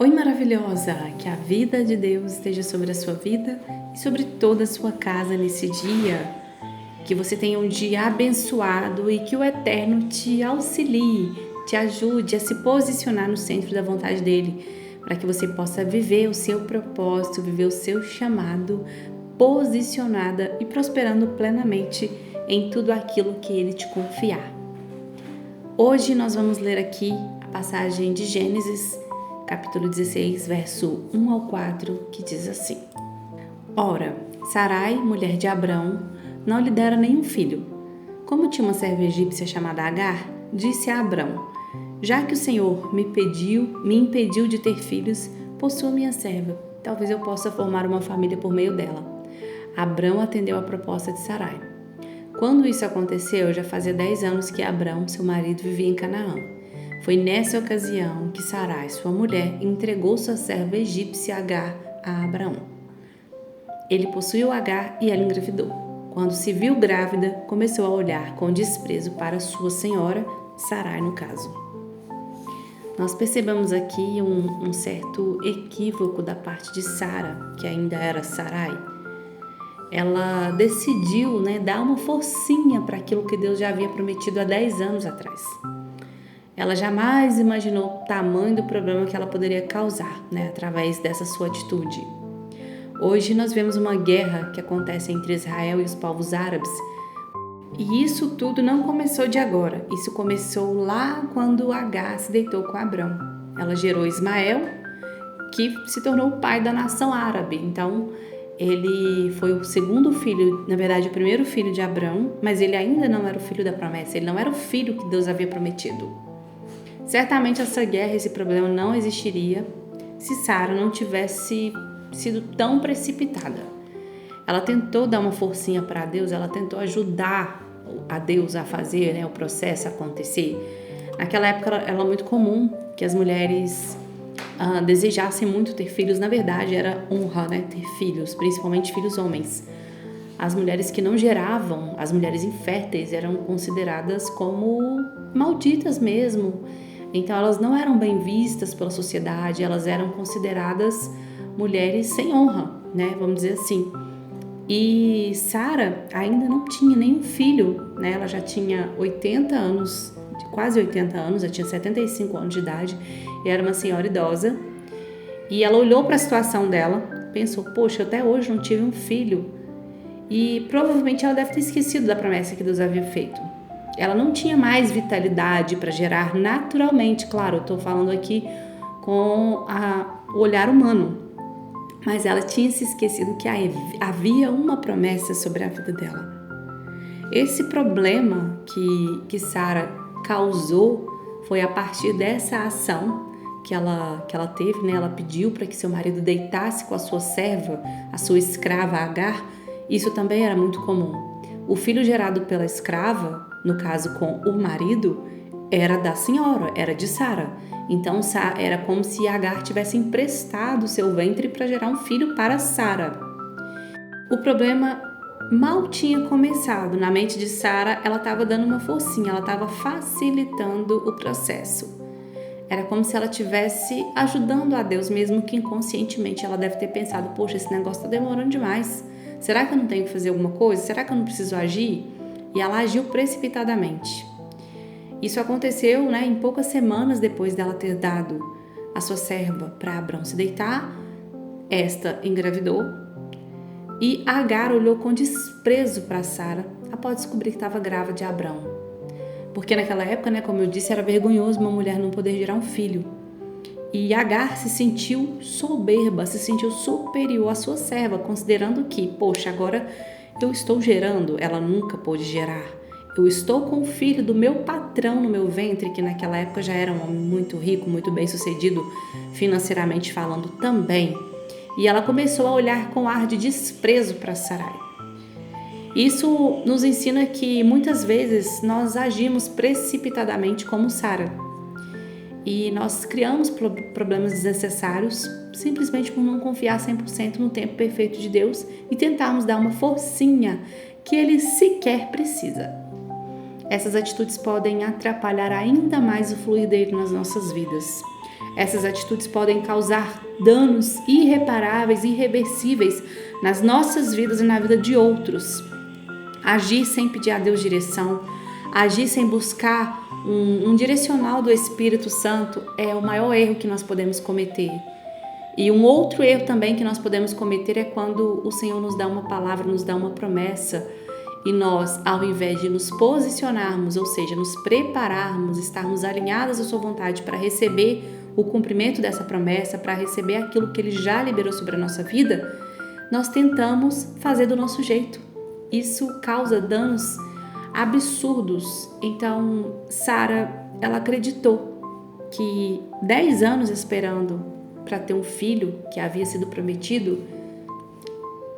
Oi, maravilhosa! Que a vida de Deus esteja sobre a sua vida e sobre toda a sua casa nesse dia. Que você tenha um dia abençoado e que o Eterno te auxilie, te ajude a se posicionar no centro da vontade dEle, para que você possa viver o seu propósito, viver o seu chamado, posicionada e prosperando plenamente em tudo aquilo que Ele te confiar. Hoje nós vamos ler aqui a passagem de Gênesis, capítulo 16, verso 1 ao 4, que diz assim: Ora, Sarai, mulher de Abrão, não lhe dera nenhum filho. Como tinha uma serva egípcia chamada Agar, disse a Abrão: Já que o Senhor me impediu de ter filhos, possua minha serva. Talvez eu possa formar uma família por meio dela. Abrão atendeu à proposta de Sarai. Quando isso aconteceu, já fazia 10 anos que Abrão, seu marido, vivia em Canaã. Foi nessa ocasião que Sarai, sua mulher, entregou sua serva egípcia Agar a Abraão. Ele possuiu Agar e ela engravidou. Quando se viu grávida, começou a olhar com desprezo para sua senhora, Sarai no caso. Nós percebemos aqui um certo equívoco da parte de Sara, que ainda era Sarai. Ela decidiu, dar uma forcinha para aquilo que Deus já havia prometido há 10 anos atrás. Ela jamais imaginou o tamanho do problema que ela poderia causar, através dessa sua atitude. Hoje nós vemos uma guerra que acontece entre Israel e os povos árabes. E isso tudo não começou de agora. Isso começou lá quando Agar se deitou com Abrão. Ela gerou Ismael, que se tornou o pai da nação árabe. Então, ele foi o segundo filho, na verdade, o primeiro filho de Abrão, mas ele ainda não era o filho da promessa. Ele não era o filho que Deus havia prometido. Certamente essa guerra, esse problema não existiria se Sara não tivesse sido tão precipitada. Ela tentou dar uma forcinha para Deus, ela tentou ajudar a Deus a fazer o processo acontecer. Naquela época era muito comum que as mulheres desejassem muito ter filhos. Na verdade, era honra ter filhos, principalmente filhos homens. As mulheres que não geravam, as mulheres inférteis, eram consideradas como malditas mesmo. Então elas não eram bem vistas pela sociedade, elas eram consideradas mulheres sem honra, vamos dizer assim. E Sara ainda não tinha nenhum filho, ela já tinha 80 anos, quase 80 anos, já tinha 75 anos de idade, e era uma senhora idosa. E ela olhou para a situação dela, pensou, poxa, até hoje não tive um filho. E provavelmente ela deve ter esquecido da promessa que Deus havia feito. Ela não tinha mais vitalidade para gerar naturalmente, claro, eu estou falando aqui com o olhar humano, mas ela tinha se esquecido que havia uma promessa sobre a vida dela. Esse problema que Sara causou foi a partir dessa ação que ela teve, Ela pediu para que seu marido deitasse com a sua serva, a sua escrava Agar. Isso também era muito comum. O filho gerado pela escrava, no caso com o marido, era da senhora, era de Sara. Então era como se Agar tivesse emprestado seu ventre para gerar um filho para Sara. O problema mal tinha começado. Na mente de Sara, ela estava dando uma forcinha, ela estava facilitando o processo. Era como se ela estivesse ajudando a Deus, mesmo que inconscientemente ela deve ter pensado, poxa, esse negócio está demorando demais. Será que eu não tenho que fazer alguma coisa? Será que eu não preciso agir? E ela agiu precipitadamente. Isso aconteceu, em poucas semanas depois dela ter dado a sua serva para Abrão se deitar. Esta engravidou e Agar olhou com desprezo para Sara após descobrir que estava grávida de Abrão. Porque naquela época, como eu disse, era vergonhoso uma mulher não poder gerar um filho. E Agar se sentiu soberba, se sentiu superior à sua serva, considerando que, poxa, agora eu estou gerando, ela nunca pôde gerar. Eu estou com o filho do meu patrão no meu ventre, que naquela época já era um homem muito rico, muito bem sucedido, financeiramente falando também. E ela começou a olhar com ar de desprezo para Sarai. Isso nos ensina que muitas vezes nós agimos precipitadamente como Sara. E nós criamos problemas desnecessários simplesmente por não confiar 100% no tempo perfeito de Deus e tentarmos dar uma forcinha que Ele sequer precisa. Essas atitudes podem atrapalhar ainda mais o fluir dele nas nossas vidas. Essas atitudes podem causar danos irreparáveis, irreversíveis nas nossas vidas e na vida de outros. Agir sem pedir a Deus direção, agir sem buscar um direcional do Espírito Santo é o maior erro que nós podemos cometer. E um outro erro também que nós podemos cometer é quando o Senhor nos dá uma palavra, nos dá uma promessa e nós, ao invés de nos posicionarmos, ou seja, nos prepararmos, estarmos alinhadas à sua vontade para receber o cumprimento dessa promessa, para receber aquilo que Ele já liberou sobre a nossa vida, nós tentamos fazer do nosso jeito. Isso causa danos absurdos. Então, Sara, ela acreditou que 10 anos esperando para ter um filho que havia sido prometido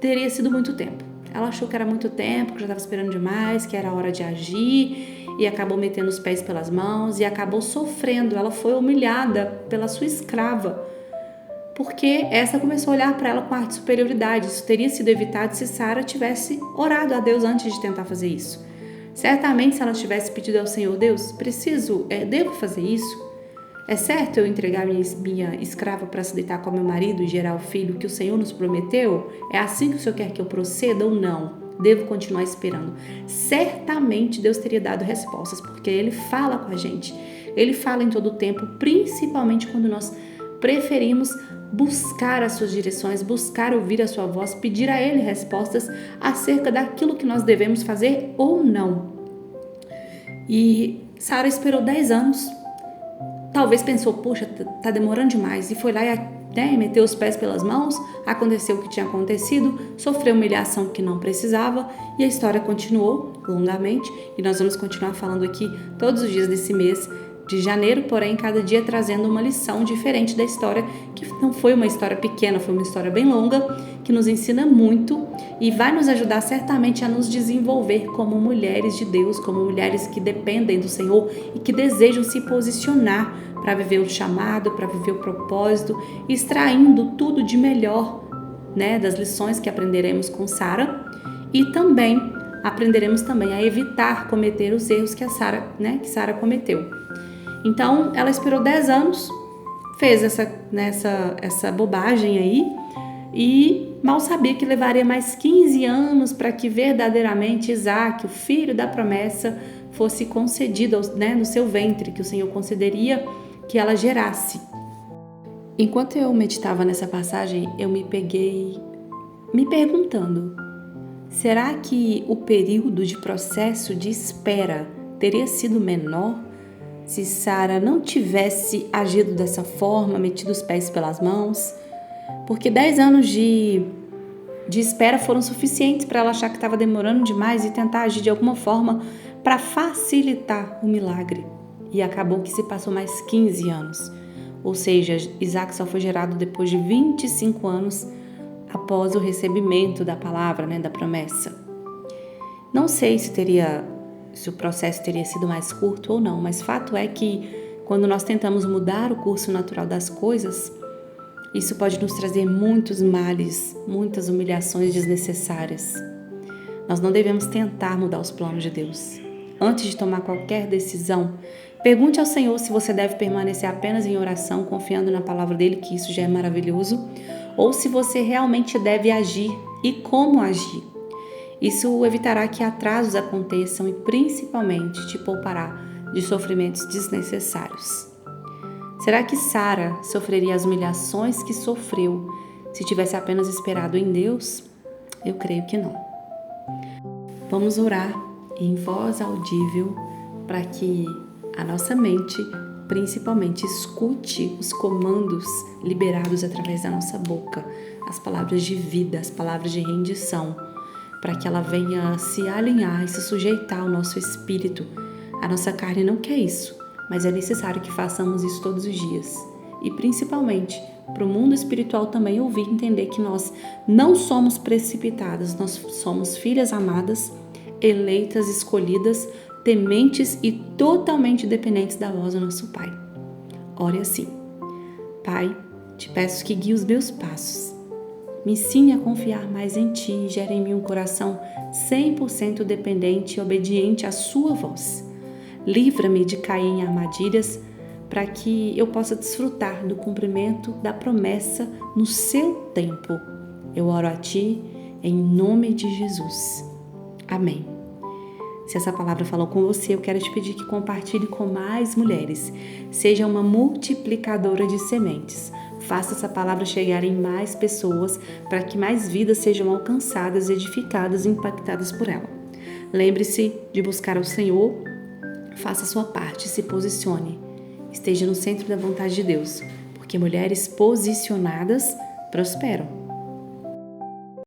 teria sido muito tempo. Ela achou que era muito tempo, que já estava esperando demais, que era hora de agir, e acabou metendo os pés pelas mãos e acabou sofrendo. Ela foi humilhada pela sua escrava, porque essa começou a olhar para ela com ar de superioridade. Isso teria sido evitado se Sara tivesse orado a Deus antes de tentar fazer isso. Certamente, se ela tivesse pedido ao Senhor, Deus, devo fazer isso? É certo eu entregar minha escrava para se deitar com meu marido e gerar o filho que o Senhor nos prometeu? É assim que o Senhor quer que eu proceda ou não? Devo continuar esperando? Certamente Deus teria dado respostas, porque Ele fala com a gente. Ele fala em todo o tempo, principalmente quando nós preferimos buscar as suas direções, buscar ouvir a sua voz, pedir a Ele respostas acerca daquilo que nós devemos fazer ou não. E Sara esperou 10 anos. Talvez pensou, poxa, tá demorando demais, e foi lá e meteu os pés pelas mãos, aconteceu o que tinha acontecido, sofreu humilhação que não precisava, e a história continuou longamente, e nós vamos continuar falando aqui todos os dias desse mês de janeiro, porém cada dia trazendo uma lição diferente da história, que não foi uma história pequena, foi uma história bem longa, que nos ensina muito e vai nos ajudar certamente a nos desenvolver como mulheres de Deus, como mulheres que dependem do Senhor e que desejam se posicionar para viver o chamado, para viver o propósito, extraindo tudo de melhor, das lições que aprenderemos com Sara, e também aprenderemos também a evitar cometer os erros que Sara cometeu. Então, ela esperou 10 anos, fez essa bobagem aí, e mal sabia que levaria mais 15 anos para que verdadeiramente Isaac, o filho da promessa, fosse concedido no seu ventre, que o Senhor concederia que ela gerasse. Enquanto eu meditava nessa passagem, eu me peguei me perguntando, será que o período de processo de espera teria sido menor se Sara não tivesse agido dessa forma, metido os pés pelas mãos? Porque 10 anos de espera foram suficientes para ela achar que estava demorando demais e tentar agir de alguma forma para facilitar o milagre. E acabou que se passou mais 15 anos. Ou seja, Isaac só foi gerado depois de 25 anos após o recebimento da palavra, da promessa. Não sei se o processo teria sido mais curto ou não, mas fato é que quando nós tentamos mudar o curso natural das coisas, isso pode nos trazer muitos males, muitas humilhações desnecessárias. Nós não devemos tentar mudar os planos de Deus. Antes de tomar qualquer decisão, pergunte ao Senhor se você deve permanecer apenas em oração, confiando na palavra dele, que isso já é maravilhoso, ou se você realmente deve agir e como agir. Isso evitará que atrasos aconteçam e principalmente te poupará de sofrimentos desnecessários. Será que Sara sofreria as humilhações que sofreu se tivesse apenas esperado em Deus? Eu creio que não. Vamos orar em voz audível para que a nossa mente principalmente escute os comandos liberados através da nossa boca, as palavras de vida, as palavras de rendição, para que ela venha se alinhar e se sujeitar ao nosso espírito. A nossa carne não quer isso, mas é necessário que façamos isso todos os dias. E principalmente para o mundo espiritual também ouvir e entender que nós não somos precipitadas, nós somos filhas amadas, eleitas, escolhidas, tementes e totalmente dependentes da voz do nosso Pai. Ore assim: Pai, te peço que guie os meus passos. Me ensine a confiar mais em Ti e gere em mim um coração 100% dependente e obediente à Sua voz. Livra-me de cair em armadilhas para que eu possa desfrutar do cumprimento da promessa no seu tempo. Eu oro a Ti em nome de Jesus. Amém. Se essa palavra falou com você, eu quero te pedir que compartilhe com mais mulheres. Seja uma multiplicadora de sementes. Faça essa palavra chegar em mais pessoas para que mais vidas sejam alcançadas, edificadas e impactadas por ela. Lembre-se de buscar ao Senhor, faça a sua parte, se posicione. Esteja no centro da vontade de Deus, porque mulheres posicionadas prosperam.